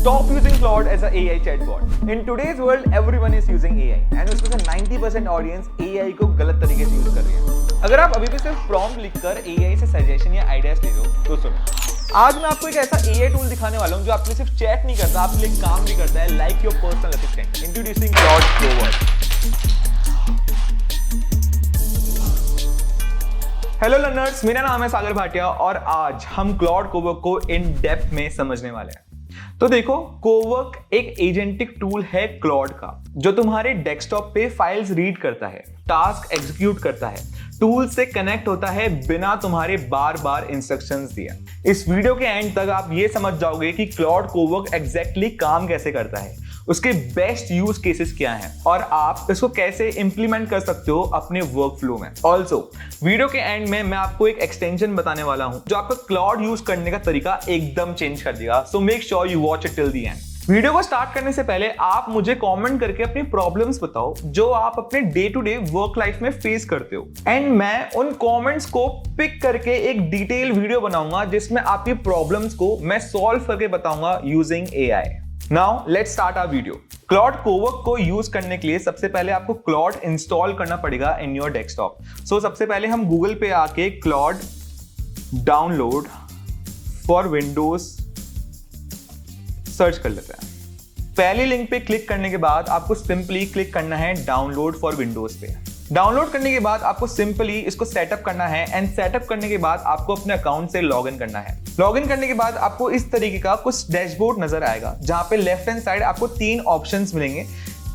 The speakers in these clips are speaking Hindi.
Stop using Claude as an AI chatbot. In today's world, everyone is using AI, and उसमें से 90% ऑडियंस AI को गलत तरीके से यूज कर रही है। अगर आप अभी भी सिर्फ प्रॉम्प्ट लिखकर AI से सजेशन या आइडियाज ले लो तो सुनो। आज मैं आपको एक ऐसा AI टूल दिखाने वाला हूँ जो आपके लिए सिर्फ चैट नहीं करता, आपके लिए काम भी करता है, like your personal assistant. Introducing Claude Cowork. Hello learners, मेरा नाम है सागर भाटिया और आज हम क्लॉड कोवर्क को इन डेप्थ में समझने वाले हैं। तो देखो, कोवर्क एक एजेंटिक टूल है क्लॉड का, जो तुम्हारे डेस्कटॉप पे फाइल्स रीड करता है, टास्क एग्जीक्यूट करता है, टूल से कनेक्ट होता है बिना तुम्हारे बार बार इंस्ट्रक्शंस दिए। इस वीडियो के एंड तक आप ये समझ जाओगे कि क्लॉड कोवर्क एग्जैक्टली काम कैसे करता है, उसके बेस्ट यूज केसेस क्या हैं और आप इसको कैसे इंप्लीमेंट कर सकते हो अपने वर्क फ्लो में। ऑल्सो वीडियो के एंड में मैं आपको एक एक्सटेंशन बताने वाला हूं जो आपका क्लॉड यूज करने का तरीका एकदम चेंज कर देगा। So make sure you watch it till the end. Video को स्टार्ट करने से पहले आप मुझे कमेंट करके अपनी प्रॉब्लम्स बताओ जो आप अपने day to day work life में फेस करते हो, एंड मैं उन कमेंट्स को पिक करके एक डिटेल वीडियो बनाऊंगा जिसमें आपकी प्रॉब्लम्स को मैं सॉल्व करके बताऊंगा using AI। Now let's start our video. Claude Cowork को यूज करने के लिए सबसे पहले आपको क्लॉड इंस्टॉल करना पड़ेगा इन योर डेस्कटॉप। सो सबसे पहले हम गूगल पे आके Claude download for Windows search कर लेते हैं। पहली लिंक पे क्लिक करने के बाद आपको सिंपली क्लिक करना है डाउनलोड फॉर विंडोज पे। डाउनलोड करने के बाद आपको सिंपली इसको सेटअप करना है, एंड सेटअप करने के बाद आपको अपने अकाउंट से लॉगिन करना है। लॉगिन करने के बाद आपको इस तरीके का कुछ डैशबोर्ड नजर आएगा जहां पे लेफ्ट हैंड साइड आपको 3 ऑप्शंस मिलेंगे,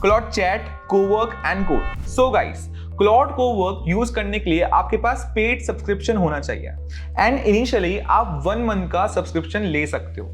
Claude chat, Cowork and code. So guys, Claude Cowork use करने के लिए आपके पास पेड सब्सक्रिप्शन होना चाहिए, एंड इनिशियली आप 1 मंथ का सब्सक्रिप्शन ले सकते हो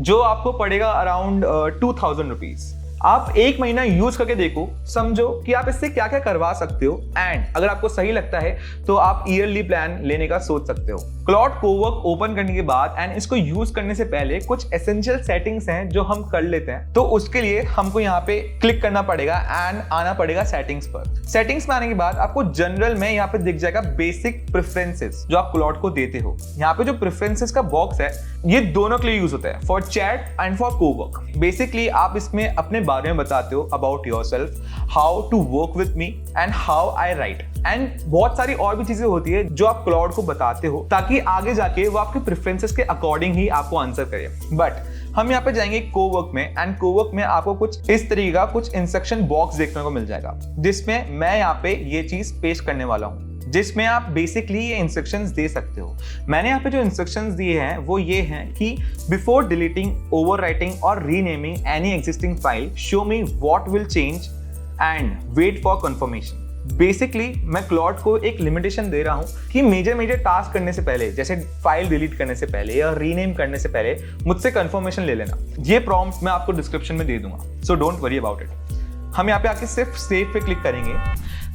जो आपको पड़ेगा अराउंड 2000 रुपीज। आप 1 महीना यूज करके देखो, समझो कि आप इससे क्या क्या करवा सकते हो, एंड अगर आपको सही लगता है तो आप ईयरली प्लान लेने का सोच सकते हो। क्लॉड कोवर्क ओपन करने के बाद एंड इसको यूज करने से पहले कुछ एसेंशियल सेटिंग्स हैं जो हम कर लेते हैं। तो उसके लिए हमको यहाँ पे क्लिक करना पड़ेगा एंड आना पड़ेगा सेटिंग्स पर। सेटिंग्स में आने के बाद आपको जनरल में यहाँ पे दिख जाएगा बेसिक प्रेफरेंसेस जो आप क्लॉड को देते हो। यहाँ पे जो प्रेफरेंसेस का बॉक्स है ये दोनों के लिए यूज होता है, for chat and for Cowork. Basically आप इसमें अपने बारे में बताते हो about yourself, how to work with me and how I write, and बहुत सारी और भी चीजें होती है जो आप क्लॉड को बताते हो ताकि आगे जाके वो आपके प्रेफरेंसेस के अकॉर्डिंग ही आपको आंसर करे। बट हम यहाँ पे जाएंगे कोवर्क में, एंड कोवर्क में आपको कुछ इस तरीके का कुछ इंस्ट्रक्शन बॉक्स देखने को मिल जाएगा जिसमें मैं यहाँ पे ये चीज पेश करने वाला हूँ, जिसमें आप बेसिकली ये इंस्ट्रक्शंस दे सकते हो। मैंने यहाँ पे जो इंस्ट्रक्शंस दिए हैं वो ये हैं कि बिफोर डिलीटिंग, ओवरराइटिंग और renaming any existing file, show me what will change and wait for confirmation. Basically मैं क्लॉड को एक लिमिटेशन दे रहा हूं कि मेजर टास्क करने से पहले, जैसे फाइल डिलीट करने से पहले या रीनेम करने से पहले, मुझसे कंफर्मेशन ले लेना। ये प्रॉम्प्ट मैं आपको डिस्क्रिप्शन में दे दूंगा, so don't worry about it. हम यहाँ पे आके सिर्फ सेव पे क्लिक करेंगे।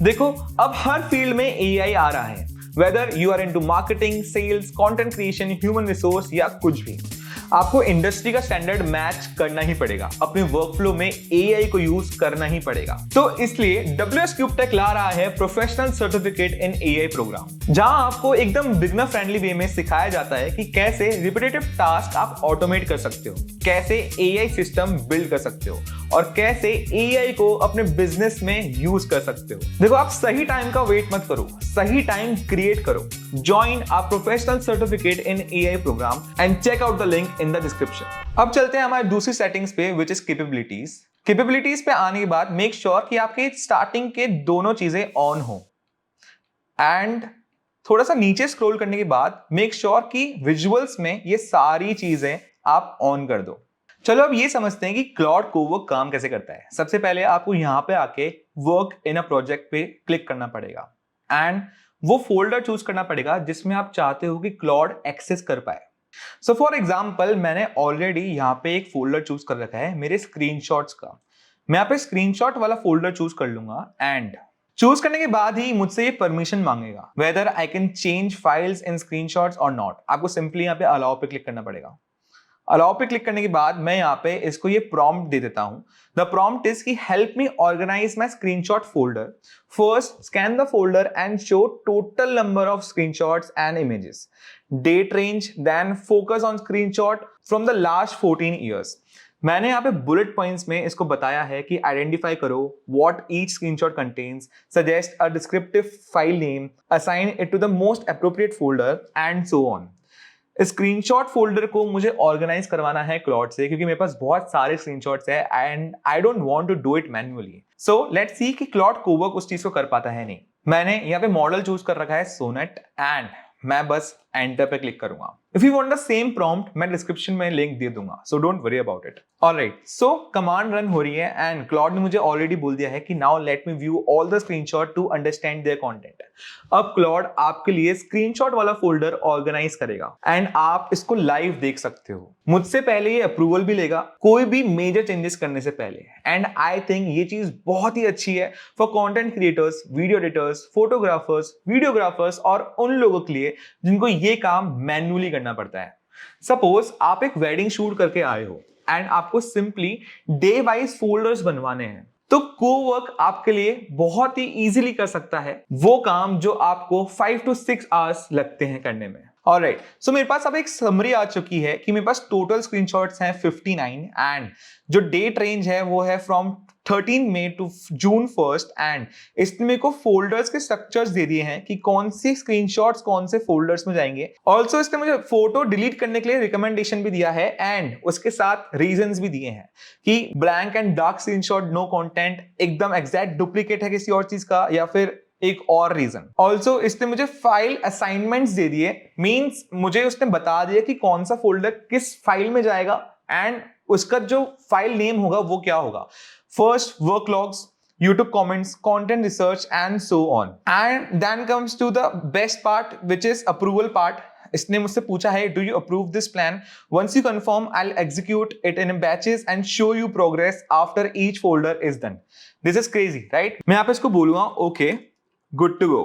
देखो, अब हर फील्ड में AI आ रहा है, whether you are into marketing, sales, content creation, human resource या कुछ भी। आपको इंडस्ट्री का स्टैंडर्ड मैच करना ही पड़ेगा, अपने वर्कफ्लो में AI को यूज करना ही पड़ेगा। तो इसलिए WS क्यूब टेक ला रहा है professional certificate in AI programme, जहां आपको एकदम बिगनर फ्रेंडली वे में सिखाया जाता है कि कैसे रिपीटेटिव टास्क आप ऑटोमेट कर सकते हो, कैसे AI सिस्टम बिल्ड कर सकते हो और कैसे AI को अपने बिजनेस में यूज कर सकते हो। देखो, आप सही टाइम का वेट मत करो, सही टाइम क्रिएट करो। Join a professional certificate in AI programme and check out the link in the description. अब चलते हैं हमारी दूसरी सेटिंग्स पे, विच इज कैपेबिलिटीज। कैपेबिलिटीज पे आने के बाद मेक श्योर कि आपके स्टार्टिंग के दोनों चीजें ऑन हो, एंड थोड़ा सा नीचे स्क्रॉल करने के बाद मेक श्योर कि विजुअल्स में ये सारी चीजें आप ऑन कर दो। चलो अब ये समझते हैं कि क्लॉड कोवर्क काम कैसे करता है। सबसे पहले आपको यहाँ पे आके वर्क इन अ प्रोजेक्ट पे क्लिक करना पड़ेगा, एंड वो फोल्डर चूज करना पड़ेगा जिसमें आप चाहते हो कि क्लॉड एक्सेस कर पाए। सो फॉर एग्जाम्पल, मैंने ऑलरेडी यहाँ पे एक फोल्डर चूज कर रखा है मेरे स्क्रीनशॉट्स का। मैं यहाँ पे स्क्रीनशॉट वाला फोल्डर चूज कर लूंगा, एंड चूज करने के बाद ही मुझसे ये परमिशन मांगेगा whether I can change files in screenshots और नॉट। आपको सिंपली यहाँ पे अलाउ पे क्लिक करना पड़ेगा। अलाउ पे क्लिक करने के बाद मैं यहाँ पे इसको ये प्रॉम्प्ट दे देता हूं। द प्रॉम्प्ट इज कि help me organise my screenshot folder. First scan the folder and show total number of screenshots and images, date range, then focus on screenshot from the last 14 years. मैंने यहाँ पे बुलेट पॉइंट्स में इसको बताया है कि आइडेंटिफाई करो what each screenshot contains, suggest a descriptive file name, assign it to the most appropriate folder and so on. Screenshot folder को मुझे ऑर्गेनाइज करवाना है क्लॉड से, क्योंकि मेरे पास बहुत सारे स्क्रीनशॉट्स है and I don't want to do it manually. So let's see कि क्लॉड कोवर्क उस चीज को कर पाता है नहीं। मैंने यहाँ पे मॉडल चूज कर रखा है सोनेट एंड मैं बस एंटर पे क्लिक करूंगा। If you want the same prompt मैं डिस्क्रिप्शन में लिंक दे दूंगा, so don't worry about it. Alright, so command run हो रही है एंड क्लॉड ने मुझे ऑलरेडी बोल दिया है कि now let me view all the screenshot to understand their content. अब क्लॉड आपके लिए स्क्रीनशॉट वाला फोल्डर ऑर्गेनाइज करेगा एंड आप इसको लाइव देख सकते हो। मुझसे पहले ये अप्रूवल भी लेगा कोई भी मेजर चेंजेस करने से पहले, एंड आई थिंक ये चीज बहुत ही अच्छी है for content creators, video editors, photographers, videographers और उन लोगों के लिए जिनको ये काम मैन्युअली करना पड़ता है। सपोज आप एक वेडिंग शूट करके आए हो एंड आपको सिंपली डे वाइज फोल्डर्स बनवाने हैं, तो कोवर्क आपके लिए बहुत ही इजीली कर सकता है वो काम जो आपको 5 to 6 आवर्स लगते हैं करने में। ऑलराइट, सो मेरे पास अब एक समरी आ चुकी है कि मेरे पास टोटल स्क्रीनशॉट्स हैं 59 एंड जो डेट रेंज है वो है from 13 May to June 1 and इसने मेरे को फोल्डर्स के स्ट्रक्चर्स दे दिए हैं कि कौन सी स्क्रीनशॉट्स कौन से फोल्डर्स में जाएंगे। ऑल्सो इसने मुझे फोटो डिलीट करने के लिए रिकमेंडेशन भी दिया है एंड उसके साथ रीजंस भी दिए हैं कि blank and dark screenshot no content, एकदम एग्जैक्ट डुप्लीकेट है किसी और चीज का, या फिर एक और रीजन। ऑल्सो इसने मुझे फाइल असाइनमेंट्स दे दिए, मींस मुझे उसने बता दिया कि कौन सा फोल्डर किस फाइल में जाएगा एंड उसका जो फाइल नेम होगा वो क्या होगा। First work logs, YouTube comments, content research and so on. And then comes to the best part which is approval part. इसने मुझसे पूछा है do you approve this plan? Once you confirm, I'll execute it in batches and show you progress after each folder is done. This is crazy, right? मैं यहाँ पे इसको बोलूंगा okay, good to go.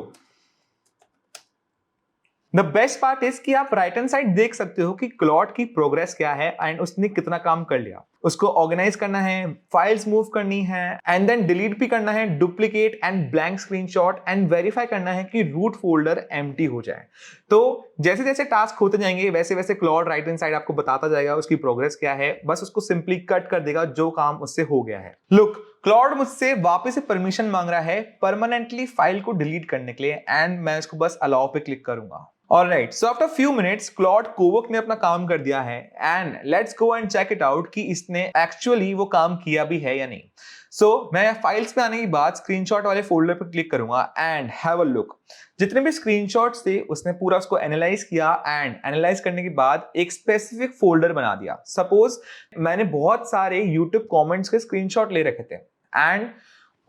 The best part is कि आप राइट हैंड साइड देख सकते हो कि क्लॉड की प्रोग्रेस क्या है एंड उसने कितना काम कर लिया। उसको ऑर्गेनाइज करना है, फाइल्स मूव करनी है एंड देन डिलीट भी करना है duplicate and blank screenshot and verify करना है कि रूट फोल्डर एम्प्टी हो जाए। तो जैसे जैसे टास्क होते जाएंगे वैसे वैसे क्लॉड राइट हैंड साइड आपको बताता जाएगा उसकी प्रोग्रेस क्या है, बस उसको सिंपली कट कर देगा जो काम उससे हो गया है। लुक, क्लॉड मुझसे वापस से परमिशन मांग रहा है परमानेंटली फाइल को डिलीट करने के लिए एंड मैं इसको बस अलाउ पे क्लिक करूंगा। Alright, so after few minutes, Claude Cowork ने अपना काम कर दिया है and let's go and check it out कि इसने actually वो काम किया भी है या नहीं। So मैं फाइल्स पे आने के बाद स्क्रीनशॉट वाले फोल्डर पे क्लिक करूंगा एंड हैव अ लुक। जितने भी स्क्रीनशॉट्स थे उसने पूरा उसको एनालाइज किया एंड एनालाइज करने के बाद एक स्पेसिफिक फोल्डर बना दिया। सपोज मैंने बहुत सारे YouTube कमेंट्स के स्क्रीनशॉट ले रखे थे एंड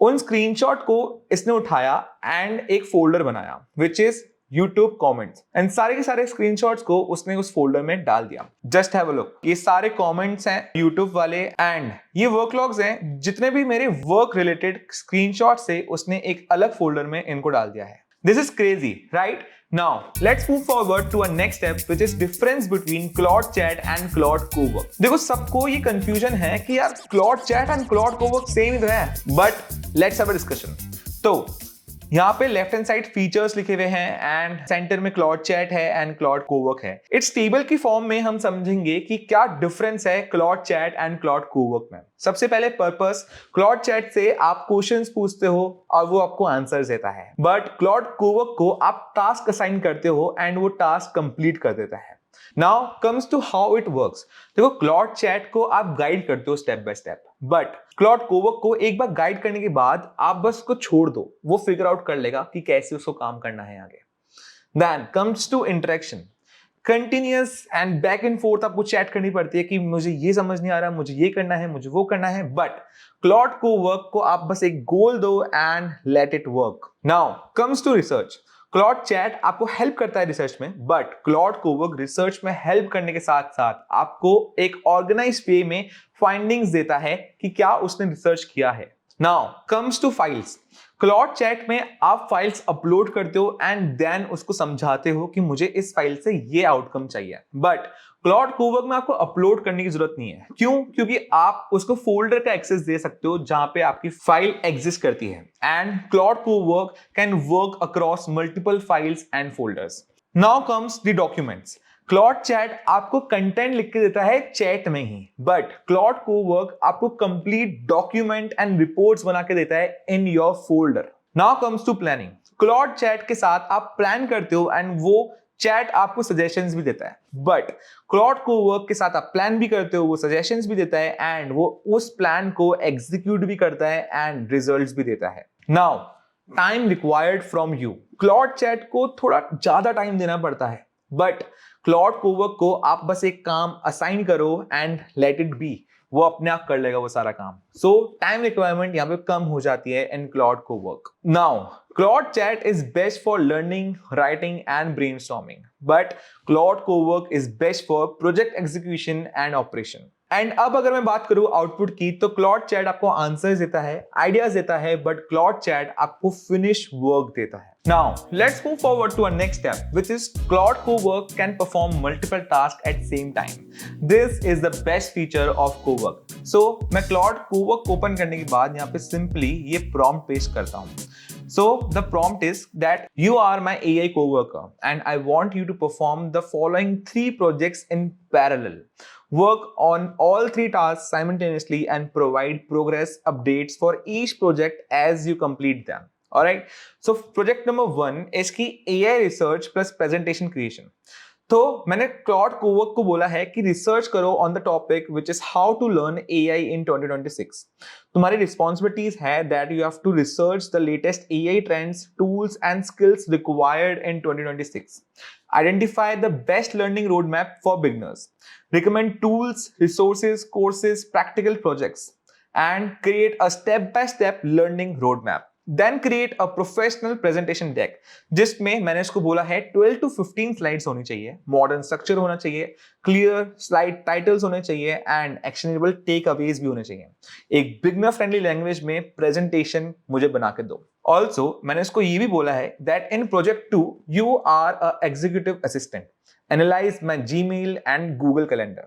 उन स्क्रीनशॉट को इसने उठाया एंड एक फोल्डर बनाया which is YouTube comments and सारे के सारे स्क्रीनशॉट्स को उसने उस फोल्डर में डाल दिया। जस्ट हैव अ लुक, ये सारे कमेंट्स हैं YouTube वाले एंड ये वर्क लॉग्स हैं। जितने भी मेरे वर्क रिलेटेड स्क्रीनशॉट्स थे उसने एक अलग फोल्डर में इनको डाल दिया है। This is crazy, right? Now let's move forward to a next step which is difference between Claude chat and Claude cowork. देखो सबको ये कंफ्यूजन है कि यार Claude chat and Claude cowork same ही तो है, but let's have a discussion. तो यहाँ पे लेफ्ट हैंड साइड फीचर्स लिखे हुए हैं एंड सेंटर में क्लॉड चैट है एंड क्लॉड कोवर्क है। इट्स टेबल की फॉर्म में हम समझेंगे कि क्या डिफरेंस है Claude chat and Claude Cowork में। सबसे पहले पर्पस, क्लॉड चैट से आप क्वेश्चंस पूछते हो और वो आपको आंसर्स देता है, बट क्लॉड कोवर्क को आप टास्क असाइन करते हो एंड वो टास्क कंप्लीट कर देता है। Now comes to how it works. देखो क्लॉड चैट को आप गाइड करते हो step by step, but Claude Cowork को एक बार गाइड करने के बाद आप बस उसको छोड़ दो, वो फिगर आउट कर लेगा कि कैसे उसको काम करना है आगे। Then comes to interaction, continuous and back and forth आपको चैट करनी पड़ती है कि मुझे ये समझ नहीं आ रहा, मुझे ये करना है, मुझे वो करना है, बट क्लॉड कोवर्क को आप बस एक गोल दो and let it work. Now comes to research. Claude chat आपको हेल्प करता है रिसर्च में, बट क्लॉड कोवर्क रिसर्च में हेल्प करने के साथ साथ आपको एक ऑर्गेनाइज्ड वे में फाइंडिंग्स देता है कि क्या उसने रिसर्च किया है। Now comes to files. Claude chat में आप फाइल्स अपलोड करते हो एंड देन उसको समझाते हो कि मुझे इस फाइल से ये आउटकम चाहिए, बट क्लॉड कोवर्क में आपको अपलोड करने की जरूरत नहीं है। क्यों? क्योंकि आप उसको फोल्डर का एक्सेस दे सकते हो जहां पे आपकी फाइल एग्जिस्ट करती है and Claude Cowork can work across multiple files and folders. Now comes the documents. Claude chat आपको कंटेंट लिख के देता है चैट में ही, बट क्लॉड कोवर्क आपको कंप्लीट डॉक्यूमेंट एंड रिपोर्ट्स बना के देता है in your folder. Now comes to planning. Claude chat के साथ आप प्लान करते हो एंड वो चैट आपको सजेशंस भी देता है, बट क्लॉड कोवर्क के साथ आप प्लान भी करते हो, वो सजेशंस भी देता है एंड वो उस प्लान को एग्जीक्यूट भी करता है एंड रिजल्ट्स भी देता है। Now time required from you. Claude chat को थोड़ा ज्यादा टाइम देना पड़ता है, बट क्लॉड कोवर्क को आप बस एक काम असाइन करो एंड लेट इट बी, वो अपने आप कर लेगा वो सारा काम। सो टाइम रिक्वायरमेंट यहाँ पे कम हो जाती है in Claude cowork. Now Claude chat is best for learning, writing and brainstorming, but Claude cowork is best for project execution and operation. And अब अगर मैं बात करूं आउटपुट की, तो क्लॉड चैट आपको आंसर्स देता है, आइडियाज देता है, बट क्लॉड चैट आपको फिनिश वर्क देता है। Now let's move forward to a next step, which is Claude Cowork can perform multiple task at same time. This is the best feature of cowork. So मैं क्लॉड कोवर्क ओपन करने के बाद यहाँ पे सिंपली ये प्रॉम्प्ट पेस्ट करता हूँ। So the prompt is that you are my AI coworker and I want you to perform the following 3 projects in parallel. Work on all 3 tasks simultaneously and provide progress updates for each project as you complete them. Alright. So project number 1 is की AI research plus presentation creation. तो मैंने क्लॉड कोवर्क को बोला है कि रिसर्च करो on the topic which is how to learn AI in 2026। तुम्हारी रिस्पॉन्सिबिलिटीज है that you have to research the latest AI trends, tools and skills required in 2026। Identify the best learning road map for beginners, recommend tools, resources, courses, practical projects and create a step by step learning road map. Then create a professional presentation deck, जिसमें मैंने इसको बोला है 12 to 15 स्लाइड्स होनी चाहिए, मॉडर्न स्ट्रक्चर होना चाहिए, क्लियर स्लाइड टाइटल्स होने चाहिए एंड एक्शनेबल टेक अवेज भी होने चाहिए। एक बिगनर फ्रेंडली लैंग्वेज में प्रेजेंटेशन मुझे बना के दो। ऑल्सो मैंने इसको ये भी बोला है that in project 2 you are a executive assistant. Analyze my Gmail and Google Calendar.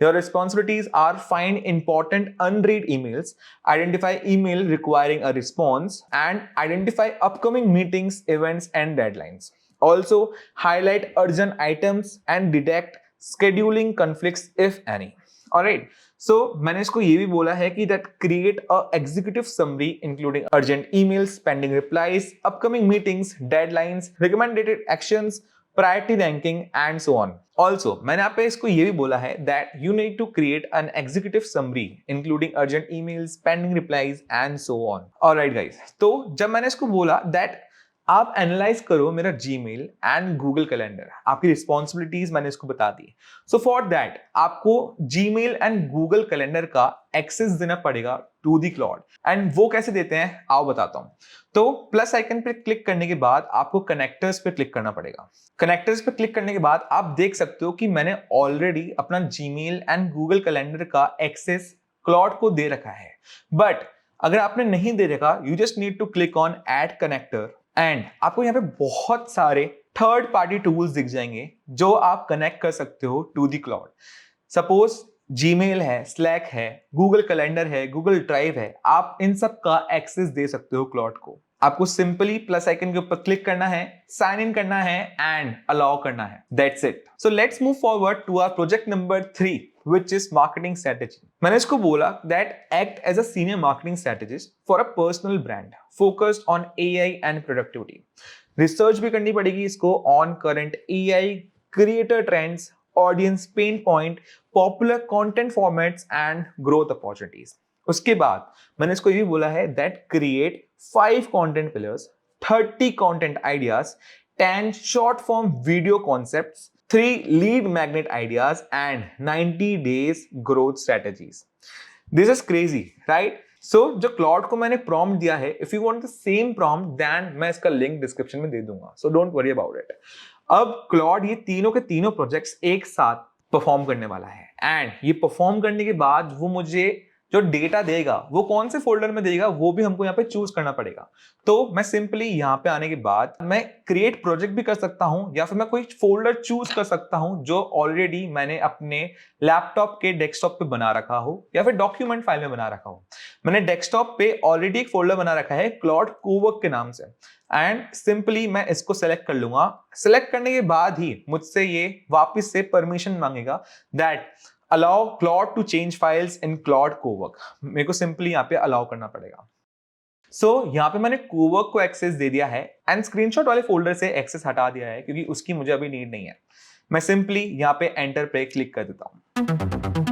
Your responsibilities are find important unread emails, identify email requiring a response, and identify upcoming meetings, events, and deadlines. Also, highlight urgent items and detect scheduling conflicts if any. Alright. So मैंने इसको ये भी बोला है कि that create a executive summary including urgent emails, pending replies, upcoming meetings, deadlines, recommended actions, priority ranking and so on. Also मैंने यहाँ पे इसको ये भी बोला है that you need to create an executive summary including urgent emails, pending replies and so on. Alright guys, तो जब मैंने इसको बोला दैट आप एनालाइज करो मेरा जीमेल एंड गूगल कैलेंडर, आपकी रिस्पॉन्सिबिलिटीज मैंने इसको बता दी। सो फॉर दैट आपको जीमेल एंड गूगल कैलेंडर का एक्सेस देना पड़ेगा टू दी क्लॉड। एंड वो कैसे देते हैं आओ बताता हूं। तो प्लस आइकन पे क्लिक करने के बाद आपको कनेक्टर्स पे क्लिक करना पड़ेगा। कनेक्टर्स पे क्लिक करने के बाद आप देख सकते हो कि मैंने ऑलरेडी अपना जीमेल एंड गूगल कैलेंडर का एक्सेस क्लॉड को दे रखा है। बट अगर आपने नहीं दे रखा, you just need to click on add connector and आपको यहाँ पे बहुत सारे थर्ड पार्टी टूल्स दिख जाएंगे जो आप कनेक्ट कर सकते हो to the cloud. Suppose Gmail है, स्लैक है, गूगल कैलेंडर है, गूगल ड्राइव है, आप इन सब का एक्सेस दे सकते हो क्लाउड को। आपको सिंपली प्लस आइकन के ऊपर क्लिक करना है, साइन इन करना है एंड अलाउ करना है। That's it. So let's move forward to our project number 3 which is marketing strategy. मैंने इसको बोला that act as a senior marketing strategist for a personal brand focused on AI and productivity. Research भी करनी पड़ेगी इसको on current AI, creator trends, audience pain point, popular content formats and growth opportunities. उसके बाद मैंने इसको ये भी बोला है that create 5 content pillars, 30 content ideas, 10 short form video concepts, 3 lead magnet ideas and 90 days growth strategies. This is crazy, right? So जो क्लॉड को मैंने प्रॉम्प्ट दिया है, if you want the same prompt, then मैं इसका लिंक डिस्क्रिप्शन में दे दूंगा, so don't worry about it. अब क्लॉड ये तीनों के तीनों प्रोजेक्ट्स एक साथ परफॉर्म करने वाला है एंड ये परफॉर्म करने के बाद वो मुझे जो डेटा देगा वो कौन से फोल्डर में देगा वो भी हमको यहाँ पे चूज करना पड़ेगा। तो मैं सिंपली यहाँ पे आने के बाद मैं क्रिएट प्रोजेक्ट भी कर सकता हूँ या फिर मैं कोई फोल्डर चूज कर सकता हूँ जो ऑलरेडी मैंने अपने लैपटॉप के डेस्कटॉप पे बना रखा हो या फिर डॉक्यूमेंट फाइल में बना रखा हो। मैंने डेस्कटॉप पे ऑलरेडी एक फोल्डर बना रखा है क्लॉड कोवर्क के नाम से, एंड सिंपली मैं इसको सेलेक्ट कर लूंगा। सेलेक्ट करने के बाद ही मुझसे ये वापस से परमिशन मांगेगा that allow Claude to change files in Claude Cowork. मेरे को सिंपली यहाँ पे अलाउ करना पड़ेगा। यहाँ पे मैंने कोवर्क को एक्सेस दे दिया है एंड स्क्रीनशॉट वाले फोल्डर से एक्सेस हटा दिया है क्योंकि उसकी मुझे अभी नीड नहीं है। मैं सिंपली यहाँ पे एंटर पे क्लिक कर देता हूं।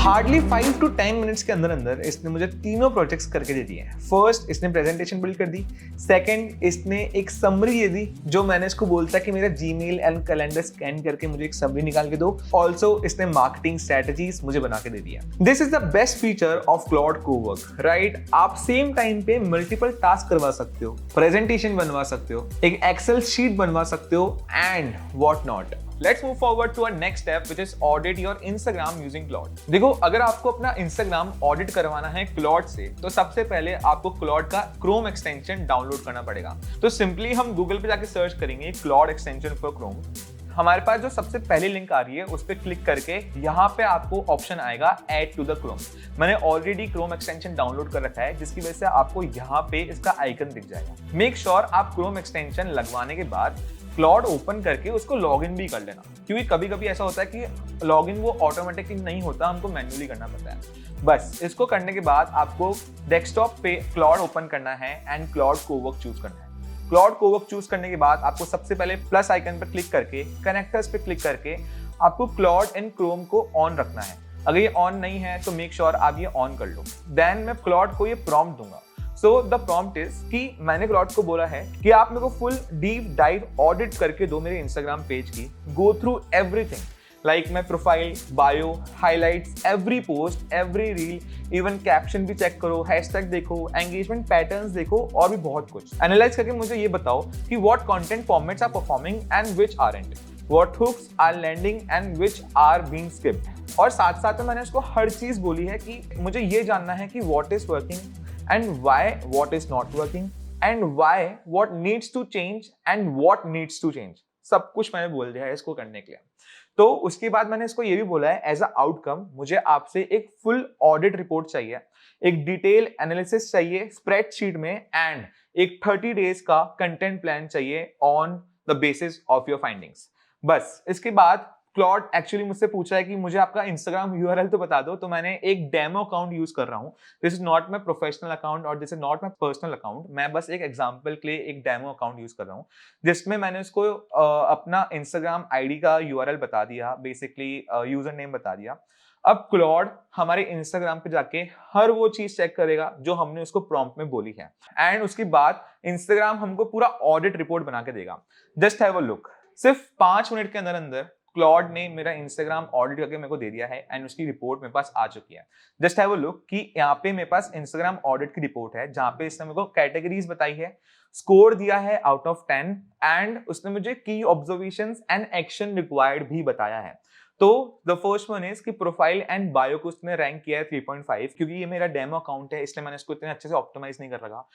हार्डली 5 to 10 मिनट्स के अंदर अंदर इसने मुझे तीनों प्रोजेक्ट्स करके दे दिए हैं। फर्स्ट, इसने प्रेजेंटेशन बिल्ड कर दी। सेकंड, इसने एक समरी दे दी जो मैंने इसको बोलता कि मेरा जीमेल एंड कैलेंडर स्कैन करके मुझे एक समरी निकाल के दो। ऑल्सो इसने मार्केटिंग स्ट्रेटजीज मुझे बना के दे दिया। This is the best feature of clod Cowork, right. आप सेम टाइम पे मल्टीपल टास्क करवा सकते हो, प्रेजेंटेशन बनवा सकते हो, एक एक्सेल शीट बनवा सकते हो and what not. Let's move forward to our next step, which is audit your Instagram using Claude. देखो, अगर आपको अपना Instagram ऑडिट करवाना है Claude से, तो सबसे पहले आपको Claude का Chrome एक्सटेंशन डाउनलोड करना पड़ेगा। तो सिंपली हम Google पे जाके सर्च करेंगे Claude एक्सटेंशन फॉर Chrome। हमारे पास जो सबसे पहली लिंक आ रही है उस पर क्लिक करके यहाँ पे आपको ऑप्शन आएगा ऐड टू द क्रोम। मैंने ऑलरेडी क्रोम एक्सटेंशन डाउनलोड कर रखा है जिसकी वजह से आपको यहाँ पे इसका आइकन दिख जाएगा। मेक श्योर आप क्रोम एक्सटेंशन लगवाने के बाद क्लॉड ओपन करके उसको लॉगिन भी कर लेना, क्योंकि कभी कभी ऐसा होता है कि लॉगिन वो ऑटोमेटिकली नहीं होता, हमको मैन्युअली करना पड़ता है। बस इसको करने के बाद आपको डेस्कटॉप पे क्लॉड ओपन करना है एंड क्लॉड कोवर्क चूज करना है। क्लॉड कोवर्क चूज करने के बाद आपको सबसे पहले प्लस आइकन पर क्लिक करके कनेक्टर्स पे क्लिक करके आपको क्लॉड एंड क्रोम को ऑन रखना है। अगर ये ऑन नहीं है तो मेक श्योर आप ये ऑन कर लो। देन मैं क्लॉड को ये प्रॉम्प्ट दूंगा। सो द प्रॉम्प्ट इज कि मैंने क्लॉड को बोला है कि आप मेरे को फुल डीप डाइव ऑडिट करके दो मेरे इंस्टाग्राम पेज की, गो थ्रू एवरीथिंग, लाइक मैं profile, bio, highlights, every post, every reel, even caption भी चेक करो, हैशटैग देखो, एंगेजमेंट पैटर्न्स देखो और भी बहुत कुछ एनालाइज करके मुझे ये बताओ कि what content formats are performing and which aren't, what hooks are landing and which are being skipped. और साथ साथ में मैंने उसको हर चीज बोली है कि मुझे ये जानना है कि what is working and why what is not working and why what needs to change and what needs to change। सब कुछ मैंने बोल दिया है इसको करने के लिए। तो उसके बाद मैंने इसको ये भी बोला है एज अ आउटकम मुझे आपसे एक फुल ऑडिट रिपोर्ट चाहिए, एक डिटेल एनालिसिस चाहिए स्प्रेडशीट में एंड एक 30 डेज का कंटेंट प्लान चाहिए on the basis of your findings. बस इसके बाद क्लॉड एक्चुअली मुझसे पूछा है कि मुझे आपका इंस्टाग्राम यूआरएल तो बता दो, तो मैंने एक डेमो अकाउंट यूज कर रहा हूँ। This is not my professional account और this is not my personal account. मैं बस एक एग्जांपल के लिए एक डेमो अकाउंट यूज कर रहा हूँ जिसमें मैंने उसको अपना इंस्टाग्राम आईडी का यूआरएल बता दिया, बेसिकली यूजर नेम बता दिया। अब क्लॉड हमारे इंस्टाग्राम पे जाके हर वो चीज चेक करेगा जो हमने उसको प्रॉम्प्ट में बोली है एंड उसके बाद इंस्टाग्राम हमको पूरा ऑडिट रिपोर्ट बना के देगा। Just have a look. सिर्फ 5 मिनट के अंदर अंदर क्लॉड ने मेरा इंस्टाग्राम ऑडिट करके मेरे को दे दिया है एंड उसकी रिपोर्ट मेरे पास आ चुकी है। जस्ट हैव अ लुक कि यहाँ पे मेरे पास इंस्टाग्राम ऑडिट की रिपोर्ट है जहाँ पे इसने मेरे को कैटेगरीज बताई है, स्कोर दिया है आउट ऑफ 10 एंड उसने मुझे की ऑब्जर्वेशंस एंड एक्शन रिक्वायर्ड भी बताया है। तो द फर्स्ट वन इज कि प्रोफाइल एंड बायो को उसने रैंक किया है 3.5, क्योंकि ये मेरा डेमो अकाउंट है इसलिए मैंने इसको इतने अच्छे से ऑप्टिमाइज नहीं कर रखा।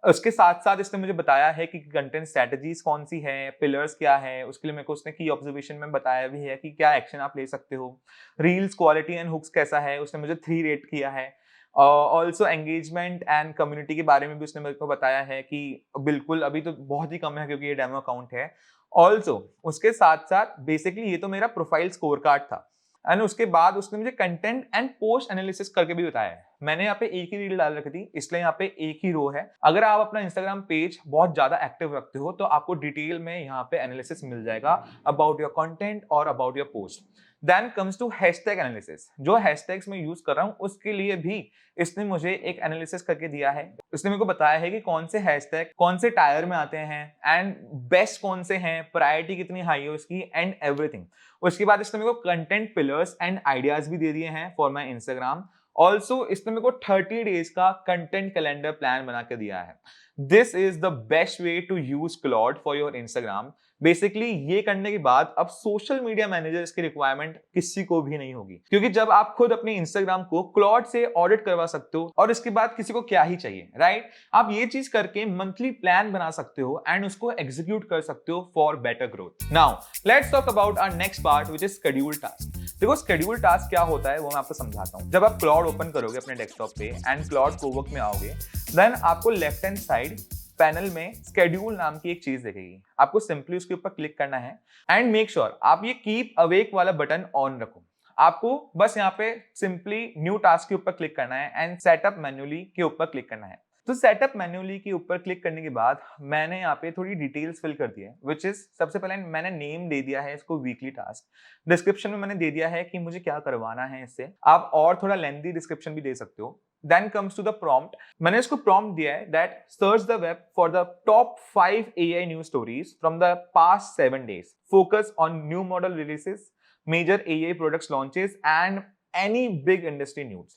उसके साथ साथ इसने मुझे बताया है कि कंटेंट स्ट्रेटजीज कौन सी है, पिलर्स क्या है, उसके लिए मेरे को उसने की ऑब्जर्वेशन में बताया भी है कि क्या एक्शन आप ले सकते हो। रील्स क्वालिटी एंड हुक्स कैसा है, उसने मुझे 3 रेट किया है। ऑल्सो एंगेजमेंट एंड कम्युनिटी के बारे में भी उसने मेरे को बताया है कि बिल्कुल अभी तो बहुत ही कम है क्योंकि ये डेमो अकाउंट है। ऑल्सो उसके साथ साथ बेसिकली ये तो मेरा प्रोफाइल स्कोर कार्ड था एंड उसके बाद उसने मुझे कंटेंट एंड पोस्ट एनालिसिस करके भी बताया है। मैंने यहाँ पे एक ही रील डाल रखी थी इसलिए यहाँ पे एक ही रो है। अगर आप अपना इंस्टाग्राम पेज बहुत ज्यादा एक्टिव रखते हो तो आपको डिटेल में यहाँ पे एनालिसिस मिल जाएगा अबाउट योर कंटेंट और about your post. Then comes to hashtag analysis. जो हैशटैग्स मैं यूज कर रहा हूँ उसके लिए भी इसने मुझे एक एनालिसिस करके दिया है। उसने मेरे को बताया है कि कौन से हैशटैग कौन से टायर में आते हैं एंड बेस्ट कौन से हैं, प्रायोरिटी कितनी हाई है उसकी एंड एवरीथिंग। उसके बाद इसने मेरे को कंटेंट पिलर्स एंड आइडियाज भी दे दिए हैं फॉर माई इंस्टाग्राम। ऑल्सो इसने मेरे को 30 डेज का कंटेंट कैलेंडर प्लान बना के दिया है। This is the best way to use Claude for your Instagram. Basically ये करने के बाद अब सोशल मीडिया मैनेजर्स की रिक्वायरमेंट किसी को भी नहीं होगी, क्योंकि जब आप खुद अपने इंस्टाग्राम को क्लॉड से ऑडिट करवा सकते हो और इसके बाद किसी को क्या ही चाहिए, राइट? आप ये चीज करके मंथली प्लान बना सकते हो एंड उसको एग्जीक्यूट कर सकते हो for better growth. Now let's talk about our next part which is schedule task. देखो शेड्यूल टास्क क्या होता है वो मैं आपको समझाता हूँ। जब आप क्लॉड ओपन करोगे अपने डेस्कटॉप पे एंड क्लॉड कोवर्क में आओगे, देन आपको लेफ्ट हैंड साइड पैनल में स्केड्यूल नाम की एक चीज दिखेगी। आपको सिंपली उसके ऊपर क्लिक करना है एंड मेक श्योर आप ये कीप अवेक वाला बटन ऑन रखो। आपको बस यहाँ पे सिंपली न्यू टास्क के ऊपर क्लिक करना है एंड सेटअप मैन्युअली के ऊपर क्लिक करना है। तो सेटअप मैन्युअली के ऊपर क्लिक करने के बाद मैंने यहाँ पे थोड़ी डिटेल्स फिल कर दी है, विच इज सबसे पहले मैंने नेम दे दिया है इसको वीकली टास्क। डिस्क्रिप्शन में मैंने दे दिया है कि मुझे क्या करवाना है इससे। आप और थोड़ा लेंथी डिस्क्रिप्शन भी दे सकते हो। Then comes to the prompt. मैंने इसको prompt दिया है that search the web for the top 5 AI news stories from the past 7 days. Focus on new model releases, major AI products launches and any big industry news.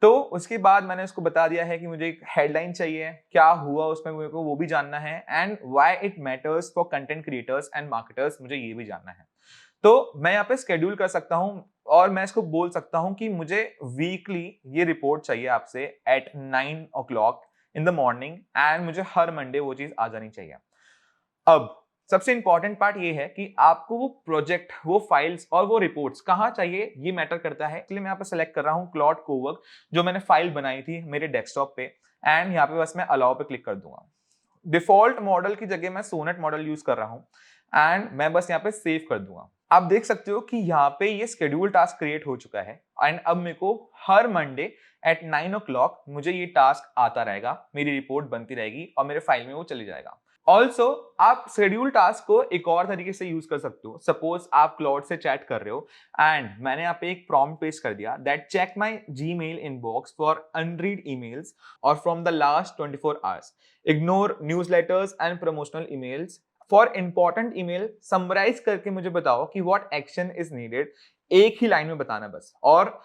तो उसके बाद मैंने उसको बता दिया है कि मुझे एक हेडलाइन चाहिए, क्या हुआ उसमें मेरे को वो भी जानना है and why it matters for content creators and marketers, मुझे ये भी जानना है। तो मैं यहाँ पे स्केड्यूल कर सकता हूँ और मैं इसको बोल सकता हूँ कि मुझे वीकली ये रिपोर्ट चाहिए आपसे at 9 o'clock in the morning and मुझे हर मंडे वो चीज आ जानी चाहिए। अब सबसे इंपॉर्टेंट पार्ट ये है कि आपको वो प्रोजेक्ट, वो फाइल्स और वो रिपोर्ट्स कहाँ चाहिए ये मैटर करता है। इसलिए मैं यहाँ पे सेलेक्ट कर रहा हूँ क्लॉड कोवर्क, जो मैंने फाइल बनाई थी मेरे डेस्कटॉप पे, एंड यहाँ पे बस मैं अलाउ पे क्लिक कर दूंगा। डिफॉल्ट मॉडल की जगह मैं सोनेट मॉडल यूज कर रहा हूँ एंड मैं बस यहाँ पे सेव कर दूंगा। आप देख सकते हो कि यहाँ पे ये शेड्यूल टास्क क्रिएट हो चुका है एंड अब मेरे को हर मंडे एट 9 o'clock मुझे ये टास्क आता रहेगा, मेरी रिपोर्ट बनती रहेगी और मेरे फाइल में वो चली जाएगा। ऑल्सो आप शेड्यूल टास्क को एक और तरीके से यूज कर सकते हो। सपोज आप क्लॉड से चैट कर रहे हो एंड मैंने यहाँ पे एक प्रॉम्प्ट पेस्ट कर दिया that check my Gmail inbox for unread emails और from the last 24 hours ignore newsletters and promotional emails for important email summarise करके मुझे बताओ कि व्हाट एक्शन इज नीडेड। एक ही लाइन में बताना बस, और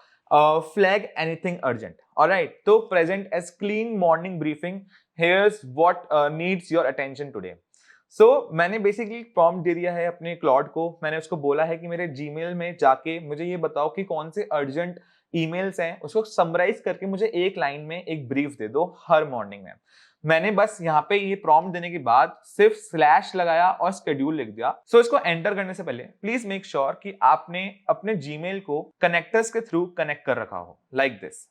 फ्लैग एनीथिंग अर्जेंट। ऑलराइट, तो present as clean morning briefing, here's what needs your attention today. So मैंने बेसिकली प्रॉम्प्ट दे दिया है अपने क्लॉड को। मैंने उसको बोला है कि मेरे जीमेल में जाके मुझे ये बताओ कि कौन से अर्जेंट ईमेल्स हैं, उसको समराइज करके मुझे एक लाइन में एक ब्रीफ दे दो हर मॉर्निंग में। मैंने बस यहाँ पे ये प्रॉम्प्ट देने के बाद सिर्फ स्लैश लगाया और शेड्यूल लिख दिया। सो इसको एंटर करने से पहले प्लीज मेक श्योर कि आपने अपने जीमेल को कनेक्टर्स के थ्रू कनेक्ट कर रखा हो, लाइक दिस।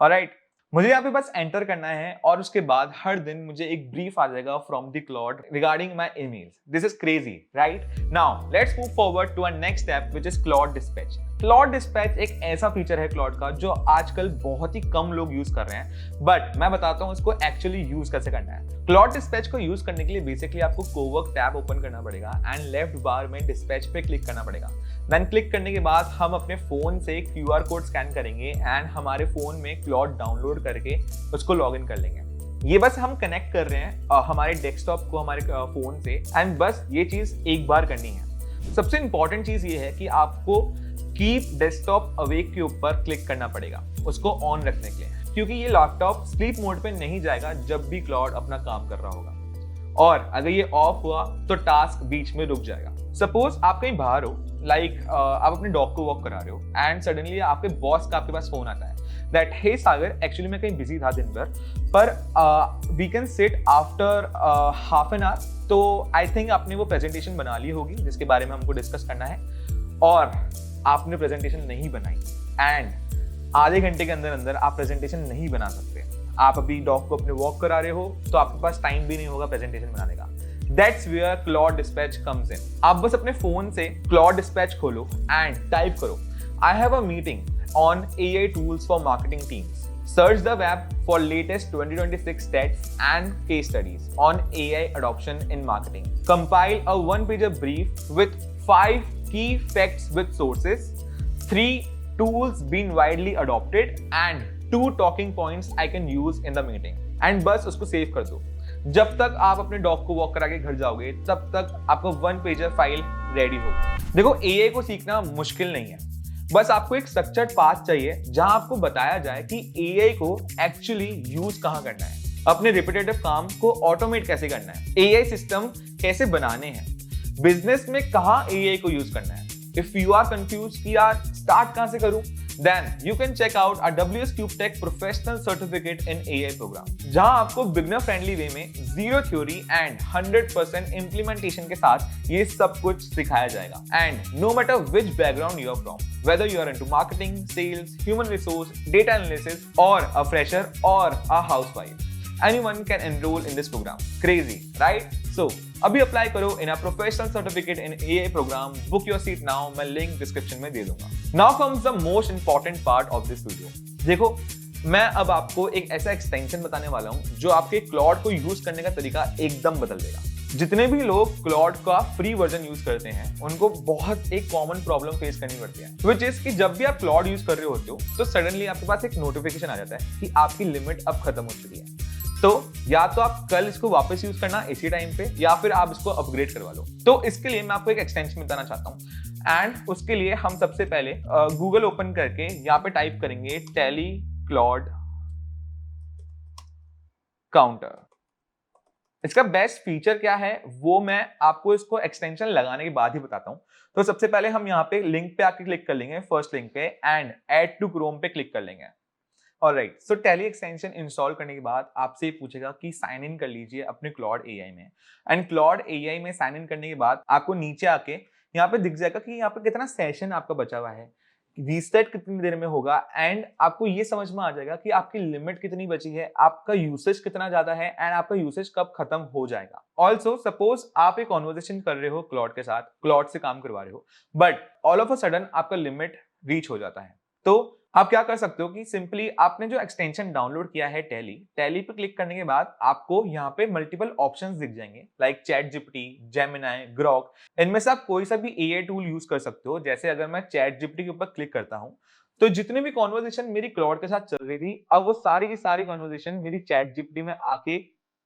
ऑलराइट, मुझे यहाँ पे बस एंटर करना है और उसके बाद हर दिन मुझे एक ब्रीफ आ जाएगा from the Claude regarding my emails. This is crazy, right? Now let's move forward to our next step which is Claude dispatch. Claude dispatch एक ऐसा फीचर है क्लॉड का जो आजकल बहुत ही कम लोग यूज कर रहे हैं, बट मैं बताता हूँ इसको एक्चुअली यूज कैसे करना है। क्लॉड डिस्पैच को यूज करने के लिए बेसिकली आपको कोवर्क टैब ओपन करना पड़ेगा एंड लेफ्ट बार में डिस्पैच पे क्लिक करना पड़ेगा। देन क्लिक करने के बाद हम अपने फोन से क्यूआर कोड स्कैन करेंगे एंड हमारे फोन में क्लॉड डाउनलोड करके उसको लॉग इन कर लेंगे। ये बस हम कनेक्ट कर रहे हैं हमारे डेस्कटॉप को हमारे फोन से एंड बस ये चीज एक बार करनी है। सबसे इंपॉर्टेंट चीज ये है कि आपको कीप डेस्कटॉप अवेक के ऊपर क्लिक करना पड़ेगा उसको ऑन रखने के लिए, क्योंकि ये लैपटॉप स्लीप मोड पे नहीं जाएगा जब भी क्लॉड अपना काम कर रहा होगा, और अगर ये ऑफ हुआ तो टास्क बीच में रुक जाएगा। सपोज आप कहीं बाहर हो, लाइक आप अपने डॉग को वॉक करा रहे हो एंड सडनली आपके बॉस का आपके पास फोन आता है दैट हे सागर, एक्चुअली मैं कहीं बिजी था दिन भर, पर we can sit after half an hour. तो आई थिंक आपने वो प्रेजेंटेशन बना ली होगी जिसके बारे में हमको डिस्कस करना है, और आपने प्रेजेंटेशन नहीं बनाई एंड आधे घंटे के अंदर अंदर आप प्रेजेंटेशन नहीं बना सकते। आप अभी डॉग को अपने वॉक करा रहे हो तो आपके पास टाइम भी नहीं होगा प्रेजेंटेशन बनाने का। That's where Claude Dispatch comes in. आप बस अपने फोन से Claude Dispatch खोलो एंड टाइप करो I have a meeting on AI tools for marketing teams. Search the web for latest 2026 stats and case studies on AI adoption in marketing. Compile a one-pager brief with 5 key facts with sources, 3 tools being widely adopted and 2 talking points I can use in the meeting. And बस उसको सेव कर दो। जब तक आप अपने डॉग को वॉक करा के घर जाओगे तब तक आपका वन पेजर फाइल रेडी होगा। देखो, एआई को सीखना मुश्किल नहीं है, बस आपको एक स्ट्रक्चर्ड पाथ चाहिए जहां आपको बताया जाए कि एआई को एक्चुअली यूज कहां करना है, अपने रिपीटेटिव काम को ऑटोमेट कैसे करना है, एआई सिस्टम कैसे बनाने हैं। बिजनेस में कहाँ एआई को यूज करना है। इफ यू आर कंफ्यूज कि यार स्टार्ट कहां से करूं, then you can check out our WS Cube Tech Professional Certificate in AI program, जहां आपको बिगनर फ्रेंडली वे में जीरो थ्योरी एंड 100% इम्प्लीमेंटेशन के साथ ये सब कुछ सिखाया जाएगा। And no matter which background you are from, whether you are into marketing, sales, human resource, data analysis, or a fresher or a housewife, anyone can enroll in this program. Crazy, right? So अभी अप्लाई करो in a professional certificate in AI program. Book your seat now, मैं लिंक डिस्क्रिप्शन में दे दूंगा। Now comes the most important part of this video. देखो, मैं अब आपको एक ऐसा एक्सटेंशन बताने वाला हूं जो आपके क्लॉड को यूज करने का तरीका एकदम बदल देगा। जितने भी लोग क्लॉड का फ्री वर्जन यूज करते हैं उनको बहुत एक कॉमन प्रॉब्लम फेस करनी पड़ती है, व्हिच इज कि जब भी आप क्लॉड यूज कर रहे होते हो तो सडनली आपके पास एक नोटिफिकेशन आ जाता है कि आपकी लिमिट अब खत्म हो चुकी है। तो या तो आप कल इसको वापस यूज करना इसी टाइम पे, या फिर आप इसको अपग्रेड करवा लो। तो इसके लिए मैं आपको एक एक्सटेंशन बताना चाहता हूं, एंड उसके लिए हम सबसे पहले गूगल ओपन करके यहाँ पे टाइप करेंगे टेली क्लॉड काउंटर। इसका बेस्ट फीचर क्या है वो मैं आपको इसको एक्सटेंशन लगाने के बाद ही बताता हूं। तो सबसे पहले हम यहाँ पे लिंक पे आके क्लिक कर लेंगे, फर्स्ट लिंक पे, एंड ऐड टू क्रोम पे क्लिक कर लेंगे। ऑलराइट, सो टैली एक्सटेंशन इंस्टॉल करने के बाद आपसे पूछेगा कि साइन इन कर लीजिए अपने क्लॉड एआई में। एंड क्लॉड एआई में साइन इन करने के बाद आपको नीचे आके यहाँ पे दिख जाएगा कि यहाँ पे कितना सेशन आपका बचा हुआ है, रीस्टार्ट कितनी देर में होगा, एंड आपको ये समझ में आ जाएगा कि आपकी लिमिट कितनी बची है, आपका यूसेज कितना ज्यादा है, एंड आपका यूसेज कब खत्म हो जाएगा। ऑल्सो सपोज आप एक कॉन्वर्सेशन कर रहे हो क्लॉड के साथ, क्लॉड से काम करवा रहे हो, but all of a sudden आपका लिमिट रीच हो जाता है। तो आप क्या कर सकते हो कि सिंपली आपने जो एक्सटेंशन डाउनलोड किया है टैली पे क्लिक करने के बाद आपको यहाँ पे मल्टीपल ऑप्शंस दिख जाएंगे, like chat GPT, Gemini, Grok. इनमें से आप कोई सा भी एआई टूल यूज कर सकते हो। जैसे अगर मैं चैट जीपीटी के ऊपर क्लिक करता हूँ तो जितनी भी कॉन्वर्सेशन मेरी क्लॉड के साथ चल रही थी, अब वो सारी की सारी कॉन्वर्सेशन मेरी चैट जीपीटी में आके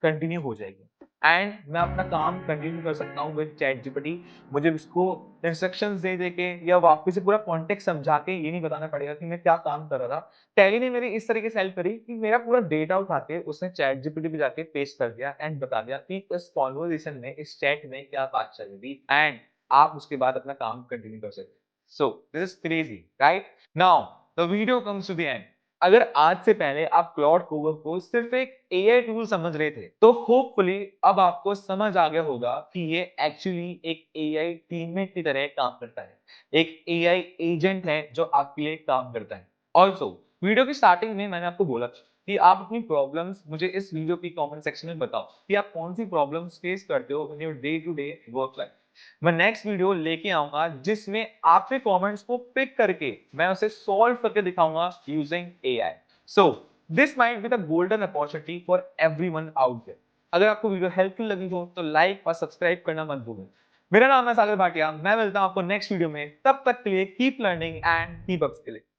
कंटिन्यू हो जाएगी, एंड मैं अपना काम कंटिन्यू कर सकता हूँ विद चैट जीपीटी। मुझे इसको इंस्ट्रक्शंस दे के या वापस से पूरा कॉन्टेक्स्ट समझा के ये नहीं बताना पड़ेगा कि मैं क्या काम कर रहा था। टैली ने मेरी इस तरीके से हेल्प करी कि मेरा पूरा डेटा उठा के उसने चैट जीपीटी पे जाके पेस्ट कर दिया एंड बता दिया कि इस कॉन्वर्सेशन में, इस चैट में क्या बात चल रही थी, एंड आप उसके बाद अपना काम कंटिन्यू कर सकते। So this is crazy, right? Now the video comes to the end. अगर आज से पहले आप क्लॉड कोवर को सिर्फ एक एआई टूल समझ रहे थे तो होपफुली अब आपको समझ आ गया होगा कि ये एक्चुअली एक एआई टीममेट की तरह काम करता है, एक एआई एजेंट है जो आपके लिए काम करता है। ऑल्सो वीडियो की स्टार्टिंग में मैंने आपको बोला कि आप अपनी प्रॉब्लम्स मुझे इस वीडियो की कमेंट सेक्शन में बताओ कि आप कौन सी प्रॉब्लम्स फेस करते हो in your day to day work life. मैं नेक्स्ट वीडियो लेके आऊंगा जिसमें आपके कमेंट्स को पिक करके मैं उसे सॉल्व करके दिखाऊंगा using AI. So this might be the golden opportunity for everyone out there. अगर आपको वीडियो हेल्पफुल लगी हो तो लाइक और सब्सक्राइब करना मत भूलें। मेरा नाम है सागर भाटिया, मैं मिलता हूं आपको नेक्स्ट वीडियो में। तब तक के लिए keep learning and keep upskilling.